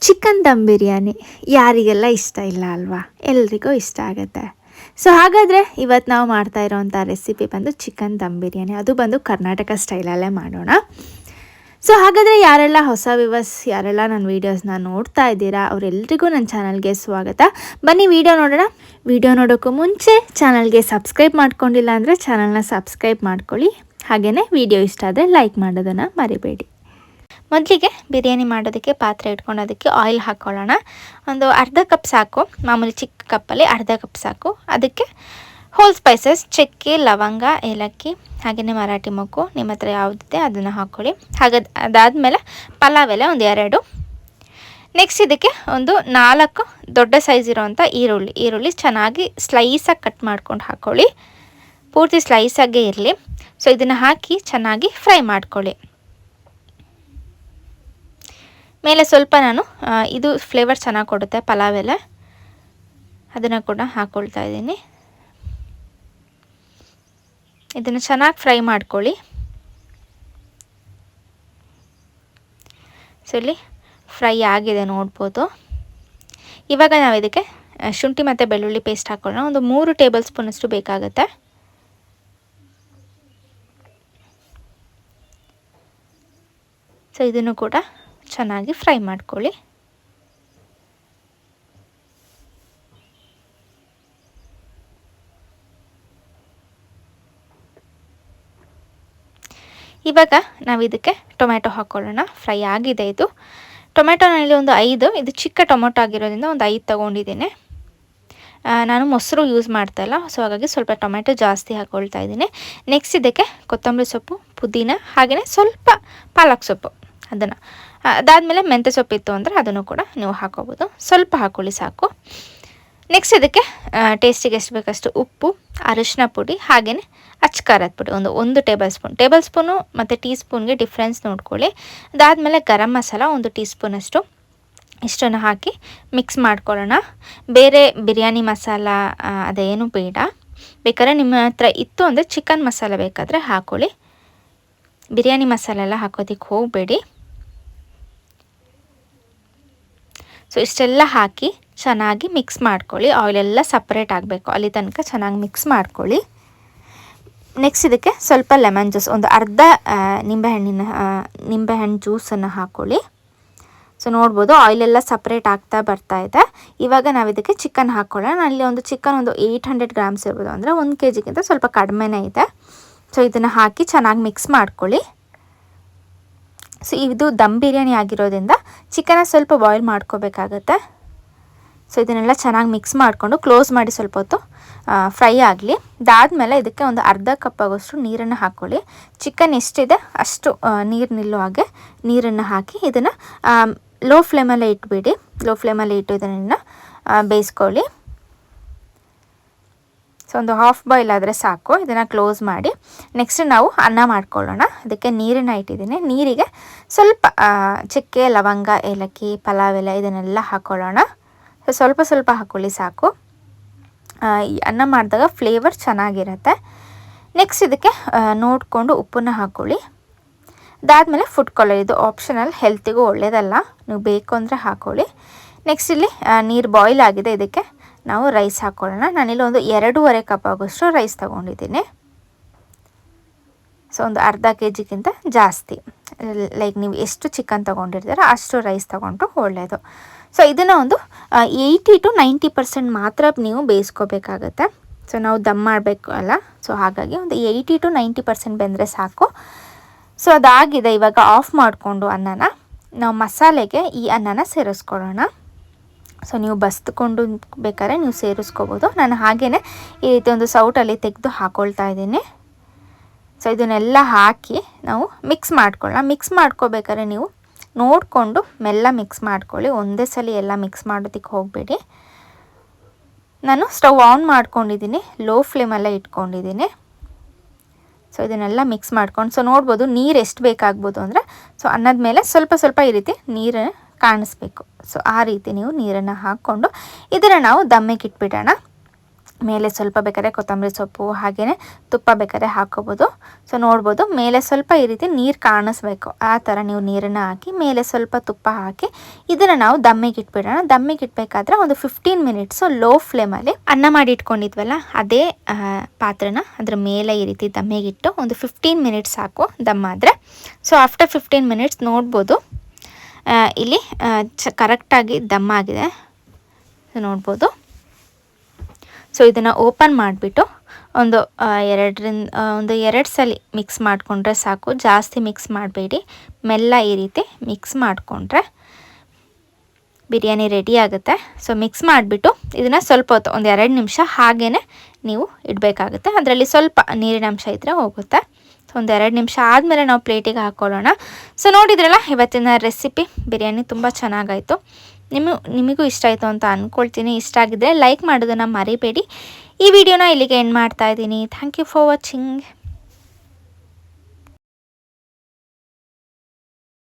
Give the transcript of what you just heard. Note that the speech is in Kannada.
ಚಿಕನ್ ದಮ್ ಬಿರಿಯಾನಿ ಯಾರಿಗೆಲ್ಲ ಇಷ್ಟ ಇಲ್ಲ ಅಲ್ವಾ? ಎಲ್ರಿಗೂ ಇಷ್ಟ ಆಗುತ್ತೆ. ಸೊ ಹಾಗಾದರೆ ಇವತ್ತು ನಾವು ಮಾಡ್ತಾ ಇರೋವಂಥ ರೆಸಿಪಿ ಬಂದು ಚಿಕನ್ ದಮ್ ಬಿರಿಯಾನಿ. ಅದು ಬಂದು ಕರ್ನಾಟಕ ಸ್ಟೈಲಲ್ಲೇ ಮಾಡೋಣ. ಸೊ ಹಾಗಾದರೆ ಯಾರೆಲ್ಲ ಹೊಸ ವ್ಯೂವರ್ಸ್, ಯಾರೆಲ್ಲ ನನ್ನ ವೀಡಿಯೋಸ್ನ ನೋಡ್ತಾ ಇದ್ದೀರಾ ಅವರೆಲ್ಲರಿಗೂ ನನ್ನ ಚಾನಲ್ಗೆ ಸ್ವಾಗತ. ಬನ್ನಿ ವಿಡಿಯೋ ನೋಡೋಣ. ವಿಡಿಯೋ ನೋಡೋಕ್ಕೂ ಮುಂಚೆ ಚಾನಲ್ಗೆ ಸಬ್ಸ್ಕ್ರೈಬ್ ಮಾಡ್ಕೊಂಡಿಲ್ಲ ಅಂದರೆ ಚಾನಲ್ನ ಸಬ್ಸ್ಕ್ರೈಬ್ ಮಾಡ್ಕೊಳ್ಳಿ. ಹಾಗೆಯೇ ವಿಡಿಯೋ ಇಷ್ಟ ಆದರೆ ಲೈಕ್ ಮಾಡೋದನ್ನು ಮರಿಬೇಡಿ. ಮೊದಲಿಗೆ ಬಿರಿಯಾನಿ ಮಾಡೋದಕ್ಕೆ ಪಾತ್ರೆ ಇಟ್ಕೊಳ್ಳೋದಕ್ಕೆ ಆಯಿಲ್ ಹಾಕ್ಕೊಳ್ಳೋಣ. ಒಂದು ಅರ್ಧ ಕಪ್ ಸಾಕು, ಮಾಮೂಲಿ ಚಿಕ್ಕ ಕಪ್ಪಲ್ಲಿ ಅರ್ಧ ಕಪ್ ಸಾಕು. ಅದಕ್ಕೆ ಹೋಲ್ ಸ್ಪೈಸಸ್, ಚಕ್ಕೆ, ಲವಂಗ, ಏಲಕ್ಕಿ, ಹಾಗೆಯೇ ಮರಾಠಿ ಮೊಗ್ಗು ನಿಮ್ಮ ಹತ್ರ ಯಾವುದಿದೆ ಅದನ್ನು ಹಾಕ್ಕೊಳ್ಳಿ. ಅದಾದಮೇಲೆ ಪಲಾವ್ ಎಲೆ ಒಂದು 2. ನೆಕ್ಸ್ಟ್ ಇದಕ್ಕೆ ಒಂದು 4 ದೊಡ್ಡ ಸೈಜ್ ಇರೋವಂಥ ಈರುಳ್ಳಿ ಚೆನ್ನಾಗಿ ಸ್ಲೈಸಾಗಿ ಕಟ್ ಮಾಡ್ಕೊಂಡು ಹಾಕ್ಕೊಳ್ಳಿ. ಪೂರ್ತಿ ಸ್ಲೈಸಾಗೇ ಇರಲಿ. ಸೊ ಇದನ್ನು ಹಾಕಿ ಚೆನ್ನಾಗಿ ಫ್ರೈ ಮಾಡ್ಕೊಳ್ಳಿ. ಮೇಲೆ ಸ್ವಲ್ಪ ನಾನು ಇದು ಫ್ಲೇವರ್ ಚೆನ್ನಾಗಿ ಕೊಡುತ್ತೆ ಪಲಾವ್ ಎಲೆ, ಅದನ್ನು ಕೂಡ ಹಾಕ್ಕೊಳ್ತಾ ಇದ್ದೀನಿ. ಇದನ್ನು ಚೆನ್ನಾಗಿ ಫ್ರೈ ಮಾಡ್ಕೊಳ್ಳಿ. ಸೊ ಇಲ್ಲಿ ಫ್ರೈ ಆಗಿದೆ ನೋಡ್ಬೋದು. ಇವಾಗ ನಾವು ಇದಕ್ಕೆ ಶುಂಠಿ ಮತ್ತು ಬೆಳ್ಳುಳ್ಳಿ ಪೇಸ್ಟ್ ಹಾಕೊಳ್ಳೋಣ. ಒಂದು 3 ಟೇಬಲ್ ಸ್ಪೂನಷ್ಟು ಬೇಕಾಗುತ್ತೆ. ಸೊ ಇದನ್ನು ಕೂಡ ಚೆನ್ನಾಗಿ ಫ್ರೈ ಮಾಡ್ಕೊಳ್ಳಿ. ಇವಾಗ ನಾವು ಇದಕ್ಕೆ ಟೊಮೆಟೊ ಹಾಕ್ಕೊಳ್ಳೋಣ. ಫ್ರೈ ಆಗಿದೆ ಇದು. ಟೊಮೆಟೊನಲ್ಲಿ ಒಂದು 5, ಇದು ಚಿಕ್ಕ ಟೊಮೆಟೊ ಆಗಿರೋದ್ರಿಂದ ಒಂದು 5 ತೊಗೊಂಡಿದ್ದೀನಿ. ನಾನು ಮೊಸರು ಯೂಸ್ ಮಾಡ್ತಾಯಿಲ್ಲ, ಸೊ ಹಾಗಾಗಿ ಸ್ವಲ್ಪ ಟೊಮೆಟೊ ಜಾಸ್ತಿ ಹಾಕ್ಕೊಳ್ತಾ ಇದ್ದೀನಿ. ನೆಕ್ಸ್ಟ್ ಇದಕ್ಕೆ ಕೊತ್ತಂಬರಿ ಸೊಪ್ಪು, ಪುದೀನ, ಹಾಗೆಯೇ ಸ್ವಲ್ಪ ಪಾಲಕ್ ಸೊಪ್ಪು, ಅದಾದಮೇಲೆ ಮೆಂತ್ಯ ಸೊಪ್ಪು ಇತ್ತು ಅಂದರೆ ಅದನ್ನು ಕೂಡ ನೀವು ಹಾಕೋಬೋದು. ಸ್ವಲ್ಪ ಹಾಕ್ಕೊಳ್ಳಿ ಸಾಕು. ನೆಕ್ಸ್ಟ್ ಇದಕ್ಕೆ ಟೇಸ್ಟಿಗೆ ಎಷ್ಟು ಬೇಕಷ್ಟು ಉಪ್ಪು, ಅರಿಶಿನ ಪುಡಿ, ಹಾಗೆಯೇ ಅಚ್ಕಾರದ ಪುಡಿ ಒಂದು ಟೇಬಲ್ ಸ್ಪೂನು ಮತ್ತು ಟೀ ಸ್ಪೂನ್ಗೆ ಡಿಫ್ರೆನ್ಸ್ ನೋಡ್ಕೊಳ್ಳಿ. ಅದಾದಮೇಲೆ ಗರಂ ಮಸಾಲ 1 ಟೀ ಸ್ಪೂನಷ್ಟು, ಇಷ್ಟನ್ನು ಹಾಕಿ ಮಿಕ್ಸ್ ಮಾಡ್ಕೊಳ್ಳೋಣ. ಬೇರೆ ಬಿರಿಯಾನಿ ಮಸಾಲ ಅದೇನು ಬೇಡ. ಬೇಕಾದ್ರೆ ನಿಮ್ಮ ಹತ್ರ ಇತ್ತು ಅಂದರೆ ಚಿಕನ್ ಮಸಾಲ ಬೇಕಾದರೆ ಹಾಕ್ಕೊಳ್ಳಿ. ಬಿರಿಯಾನಿ ಮಸಾಲೆ ಎಲ್ಲ ಹಾಕೋದಕ್ಕೆ ಹೋಗಬೇಡಿ. ಸೊ ಇಷ್ಟೆಲ್ಲ ಹಾಕಿ ಚೆನ್ನಾಗಿ ಮಿಕ್ಸ್ ಮಾಡ್ಕೊಳ್ಳಿ. ಆಯಿಲೆಲ್ಲ ಸಪ್ರೇಟ್ ಆಗಬೇಕು, ಅಲ್ಲಿ ತನಕ ಚೆನ್ನಾಗಿ ಮಿಕ್ಸ್ ಮಾಡ್ಕೊಳ್ಳಿ. ನೆಕ್ಸ್ಟ್ ಇದಕ್ಕೆ ಸ್ವಲ್ಪ ಲೆಮನ್ ಜ್ಯೂಸ್, ಒಂದು ಅರ್ಧ ನಿಂಬೆಹಣ್ಣು ಜ್ಯೂಸನ್ನು ಹಾಕ್ಕೊಳ್ಳಿ. ಸೊ ನೋಡ್ಬೋದು ಆಯಿಲೆಲ್ಲ ಸಪ್ರೇಟ್ ಆಗ್ತಾ ಬರ್ತಾ ಇದೆ. ಇವಾಗ ನಾವು ಇದಕ್ಕೆ ಚಿಕನ್ ಹಾಕ್ಕೊಳ್ಳೋಣ. ಅಲ್ಲಿ ಒಂದು ಚಿಕನ್ ಒಂದು 800 ಗ್ರಾಮ್ಸ್ ಇರ್ಬೋದು, ಅಂದರೆ 1 kgಗಿಂತ ಸ್ವಲ್ಪ ಕಡಿಮೆನೇ ಇದೆ. ಸೊ ಇದನ್ನು ಹಾಕಿ ಚೆನ್ನಾಗಿ ಮಿಕ್ಸ್ ಮಾಡ್ಕೊಳ್ಳಿ. ಸೊ ಇದು ದಮ್ ಬಿರಿಯಾನಿ ಆಗಿರೋದ್ರಿಂದ ಚಿಕನ್ನ ಸ್ವಲ್ಪ ಬಾಯ್ಲ್ ಮಾಡ್ಕೋಬೇಕಾಗತ್ತೆ. ಸೊ ಇದನ್ನೆಲ್ಲ ಚೆನ್ನಾಗಿ ಮಿಕ್ಸ್ ಮಾಡಿಕೊಂಡು ಕ್ಲೋಸ್ ಮಾಡಿ ಸ್ವಲ್ಪ ಹೊತ್ತು ಫ್ರೈ ಆಗಲಿ. ಅದಾದಮೇಲೆ ಇದಕ್ಕೆ ಒಂದು ಅರ್ಧ ಕಪ್ ಆಗೋಷ್ಟು ನೀರನ್ನು ಹಾಕ್ಕೊಳ್ಳಿ. ಚಿಕನ್ ಎಷ್ಟಿದೆ ಅಷ್ಟು ನೀರು ನಿಲ್ಲೋ ಹಾಗೆ ನೀರನ್ನು ಹಾಕಿ ಇದನ್ನು ಲೋ ಫ್ಲೇಮಲ್ಲೇ ಇಟ್ಬಿಡಿ. ಲೋ ಫ್ಲೇಮಲ್ಲಿ ಇಟ್ಟು ಇದನ್ನು ಬೇಯಿಸ್ಕೊಳ್ಳಿ. ಸೊ ಒಂದು ಹಾಫ್ ಬಾಯ್ಲ್ ಆದರೆ ಸಾಕು. ಇದನ್ನು ಕ್ಲೋಸ್ ಮಾಡಿ ನೆಕ್ಸ್ಟ್ ನಾವು ಅನ್ನ ಮಾಡ್ಕೊಳ್ಳೋಣ. ಅದಕ್ಕೆ ನೀರನ್ನು ಇಟ್ಟಿದ್ದೀನಿ. ನೀರಿಗೆ ಸ್ವಲ್ಪ ಚಕ್ಕೆ, ಲವಂಗ, ಏಲಕ್ಕಿ, ಪಲಾವ್ ಎಲೆ ಇದನ್ನೆಲ್ಲ ಹಾಕ್ಕೊಳ್ಳೋಣ. ಸೊ ಸ್ವಲ್ಪ ಹಾಕ್ಕೊಳ್ಳಿ ಸಾಕು. ಈ ಅನ್ನ ಮಾಡಿದಾಗ ಫ್ಲೇವರ್ ಚೆನ್ನಾಗಿರುತ್ತೆ. ನೆಕ್ಸ್ಟ್ ಇದಕ್ಕೆ ನೋಡಿಕೊಂಡು ಉಪ್ಪನ್ನು ಹಾಕ್ಕೊಳ್ಳಿ. ಅದಾದಮೇಲೆ ಫುಡ್ ಕಲರ್, ಇದು ಆಪ್ಷನಲ್, ಹೆಲ್ತಿಗೂ ಒಳ್ಳೆಯದಲ್ಲ, ನೀವು ಬೇಕು ಅಂದರೆ ಹಾಕ್ಕೊಳ್ಳಿ. ನೆಕ್ಸ್ಟ್ ಇಲ್ಲಿ ನೀರು ಬಾಯ್ಲ್ ಆಗಿದೆ. ಇದಕ್ಕೆ ನಾವು ರೈಸ್ ಹಾಕ್ಕೊಳ್ಳೋಣ. ನಾನಿಲ್ಲಿ ಒಂದು 2.5 ಕಪ್ ಆಗೋಷ್ಟು ರೈಸ್ ತೊಗೊಂಡಿದ್ದೀನಿ. ಸೊ ಒಂದು ಅರ್ಧ kgಗಿಂತ ಜಾಸ್ತಿ, ಲೈಕ್ ನೀವು ಎಷ್ಟು ಚಿಕನ್ ತೊಗೊಂಡಿರ್ತೀರೋ ಅಷ್ಟು ರೈಸ್ ತೊಗೊಂಡ್ರು ಒಳ್ಳೆಯದು. ಸೊ ಇದನ್ನು ಒಂದು 80 to 90% ಮಾತ್ರ ನೀವು ಬೇಯಿಸ್ಕೋಬೇಕಾಗತ್ತೆ. ಸೊ ನಾವು ದಮ್ ಮಾಡಬೇಕು ಅಲ್ಲ, ಸೊ ಹಾಗಾಗಿ ಒಂದು 80 to 90% ಬೆಂದರೆ ಸಾಕು. ಸೊ ಅದಾಗಿದೆ. ಇವಾಗ ಆಫ್ ಮಾಡಿಕೊಂಡು ಅನ್ನನ ನಾವು ಮಸಾಲೆಗೆ ಈ ಅನ್ನನ ಸೇರಿಸ್ಕೊಳ್ಳೋಣ. ಸೊ ನೀವು ಬಸ್ದುಕೊಂಡು ಬೇಕಾದ್ರೆ ನೀವು ಸೇರಿಸ್ಕೋಬೋದು. ನಾನು ಹಾಗೆಯೇ ಈ ರೀತಿ ಒಂದು ಸೌಟಲ್ಲಿ ತೆಗೆದು ಹಾಕ್ಕೊಳ್ತಾ ಇದ್ದೀನಿ. ಸೊ ಇದನ್ನೆಲ್ಲ ಹಾಕಿ ನಾವು ಮಿಕ್ಸ್ ಮಾಡ್ಕೊಳ್ಳೋಣ. ಮಿಕ್ಸ್ ಮಾಡ್ಕೋಬೇಕಾದ್ರೆ ನೀವು ನೋಡಿಕೊಂಡು ಮೆಲ್ಲ ಮಿಕ್ಸ್ ಮಾಡ್ಕೊಳ್ಳಿ. ಒಂದೇ ಸಲ ಎಲ್ಲ ಮಿಕ್ಸ್ ಮಾಡೋದಕ್ಕೆ ಹೋಗಬೇಡಿ. ನಾನು ಸ್ಟವ್ ಆನ್ ಮಾಡ್ಕೊಂಡಿದ್ದೀನಿ, ಲೋ ಫ್ಲೇಮಲ್ಲೇ ಇಟ್ಕೊಂಡಿದ್ದೀನಿ. ಸೊ ಇದನ್ನೆಲ್ಲ ಮಿಕ್ಸ್ ಮಾಡ್ಕೊಂಡು, ಸೊ ನೋಡ್ಬೋದು ನೀರು ಎಷ್ಟು ಬೇಕಾಗ್ಬೋದು ಅಂದರೆ, ಸೊ ಅನ್ನದ ಮೇಲೆ ಸ್ವಲ್ಪ ಈ ರೀತಿ ನೀರು ಕಾಣಿಸ್ಬೇಕು. ಸೊ ಆ ರೀತಿ ನೀವು ನೀರನ್ನು ಹಾಕ್ಕೊಂಡು ಇದನ್ನು ನಾವು ದಮ್ಮಿಗೆ ಇಟ್ಬಿಡೋಣ. ಮೇಲೆ ಸ್ವಲ್ಪ ಬೇಕಾದ್ರೆ ಕೊತ್ತಂಬರಿ ಸೊಪ್ಪು ಹಾಗೆಯೇ ತುಪ್ಪ ಬೇಕಾದ್ರೆ ಹಾಕೋಬೋದು. ಸೊ ನೋಡ್ಬೋದು ಮೇಲೆ ಸ್ವಲ್ಪ ಈ ರೀತಿ ನೀರು ಕಾಣಿಸ್ಬೇಕು, ಆ ಥರ ನೀವು ನೀರನ್ನು ಹಾಕಿ ಮೇಲೆ ಸ್ವಲ್ಪ ತುಪ್ಪ ಹಾಕಿ ಇದನ್ನು ನಾವು ದಮ್ಮಿಗೆ ಇಟ್ಬಿಡೋಣ. ದಮ್ಮಿಗೆ ಇಡಬೇಕಾದ್ರೆ ಒಂದು 15 ಮಿನಿಟ್ಸು ಲೋ ಫ್ಲೇಮಲ್ಲಿ ಅನ್ನ ಮಾಡಿ ಇಟ್ಕೊಂಡಿದ್ವಲ್ಲ ಅದೇ ಪಾತ್ರೆನ ಅದ್ರ ಮೇಲೆ ಈ ರೀತಿ ದಮ್ಮಿಗಿಟ್ಟು ಒಂದು 15 ಮಿನಿಟ್ಸ್ ಸಾಕು ದಮ್ಮಾದರೆ. ಸೊ ಆಫ್ಟರ್ 15 ಮಿನಿಟ್ಸ್ ನೋಡ್ಬೋದು ಇಲ್ಲಿ ಕರೆಕ್ಟಾಗಿ ದಮ್ಮಾಗಿದೆ ನೋಡ್ಬೋದು. ಸೊ ಇದನ್ನು ಓಪನ್ ಮಾಡಿಬಿಟ್ಟು ಒಂದು 2 ಸಲ ಮಿಕ್ಸ್ ಮಾಡಿಕೊಂಡ್ರೆ ಸಾಕು, ಜಾಸ್ತಿ ಮಿಕ್ಸ್ ಮಾಡಬೇಡಿ, ಮೆಲ್ಲ ಈ ರೀತಿ ಮಿಕ್ಸ್ ಮಾಡಿಕೊಂಡ್ರೆ ಬಿರಿಯಾನಿ ರೆಡಿ ಆಗುತ್ತೆ. ಸೊ ಮಿಕ್ಸ್ ಮಾಡಿಬಿಟ್ಟು ಇದನ್ನು ಸ್ವಲ್ಪ ಹೊತ್ತು ಒಂದು 2 ನಿಮಿಷ ಹಾಗೇ ನೀವು ಇಡಬೇಕಾಗುತ್ತೆ, ಅದರಲ್ಲಿ ಸ್ವಲ್ಪ ನೀರಿನ ಅಂಶ ಇದ್ದರೆ ಹೋಗುತ್ತೆ. ಸೊ ಒಂದು 2 ನಿಮಿಷ ಆದಮೇಲೆ ನಾವು ಪ್ಲೇಟಿಗೆ ಹಾಕ್ಕೊಳ್ಳೋಣ. ಸೊ ನೋಡಿದ್ರಲ್ಲ ಇವತ್ತಿನ ರೆಸಿಪಿ ಬಿರಿಯಾನಿ ತುಂಬ ಚೆನ್ನಾಗಾಯಿತು. ನಿಮಗೂ ಇಷ್ಟ ಆಯಿತು ಅಂತ ಅಂದ್ಕೊಳ್ತೀನಿ. ಇಷ್ಟ ಆಗಿದ್ದರೆ ಲೈಕ್ ಮಾಡೋದನ್ನು ಮರಿಬೇಡಿ. ಈ ವಿಡಿಯೋನ ಇಲ್ಲಿಗೆ ಎಂಡ್ ಮಾಡ್ತಾ ಇದ್ದೀನಿ. Thank you for watching.